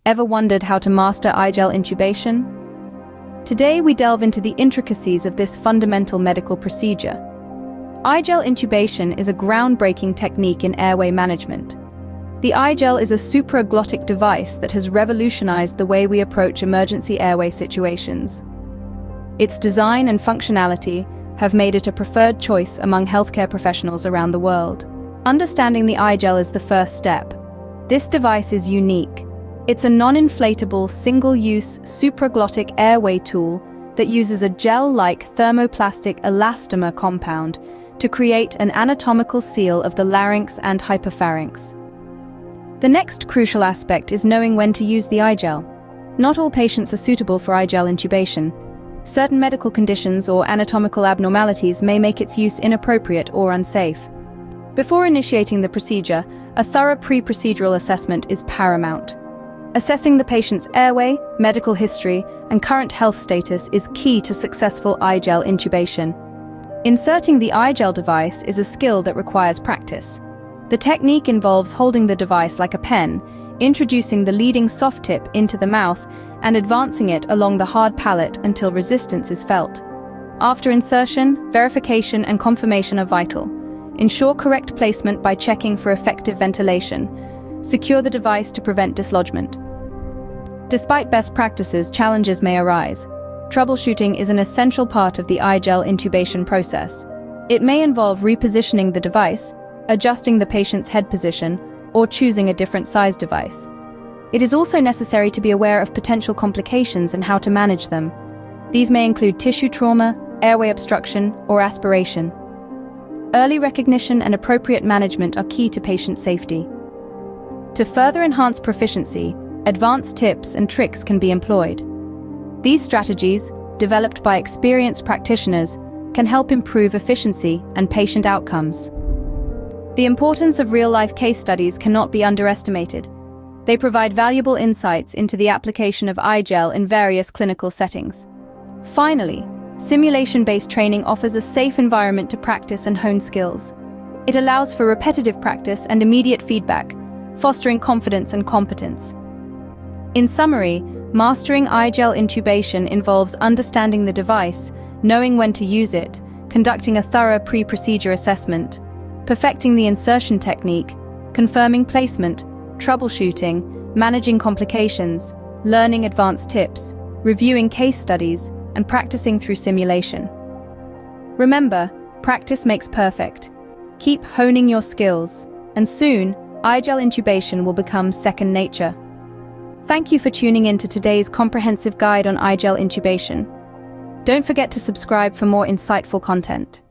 Ever wondered how to master iGel intubation? Today we delve into the intricacies of this fundamental medical procedure. iGel intubation is a groundbreaking technique in airway management. The iGel is a supraglottic device that has revolutionized the way we approach emergency airway situations. Its design and functionality have made it a preferred choice among healthcare professionals around the world. Understanding the iGel is the first step. This device is unique. It's a non-inflatable, single-use, supraglottic airway tool that uses a gel-like thermoplastic elastomer compound to create an anatomical seal of the larynx and hypopharynx. The next crucial aspect is knowing when to use the iGel. Not all patients are suitable for iGel intubation. Certain medical conditions or anatomical abnormalities may make its use inappropriate or unsafe. Before initiating the procedure, a thorough pre-procedural assessment is paramount. Assessing the patient's airway, medical history, and current health status is key to successful iGel intubation. Inserting the iGel device is a skill that requires practice. The technique involves holding the device like a pen, introducing the leading soft tip into the mouth, and advancing it along the hard palate until resistance is felt. After insertion, verification and confirmation are vital. Ensure correct placement by checking for effective ventilation. Secure the device to prevent dislodgement. Despite best practices, challenges may arise. Troubleshooting is an essential part of the iGel intubation process. It may involve repositioning the device, adjusting the patient's head position, or choosing a different size device. It is also necessary to be aware of potential complications and how to manage them. These may include tissue trauma, airway obstruction, or aspiration. Early recognition and appropriate management are key to patient safety. To further enhance proficiency, advanced tips and tricks can be employed. These strategies, developed by experienced practitioners, can help improve efficiency and patient outcomes. The importance of real-life case studies cannot be underestimated. They provide valuable insights into the application of iGel in various clinical settings. Finally, simulation-based training offers a safe environment to practice and hone skills. It allows for repetitive practice and immediate feedback, fostering confidence and competence. In summary, mastering iGel intubation involves understanding the device, knowing when to use it, conducting a thorough pre-procedure assessment, perfecting the insertion technique, confirming placement, troubleshooting, managing complications, learning advanced tips, reviewing case studies, and practicing through simulation. Remember, practice makes perfect. Keep honing your skills, and soon, iGel intubation will become second nature. Thank you for tuning in to today's comprehensive guide on iGel intubation. Don't forget to subscribe for more insightful content.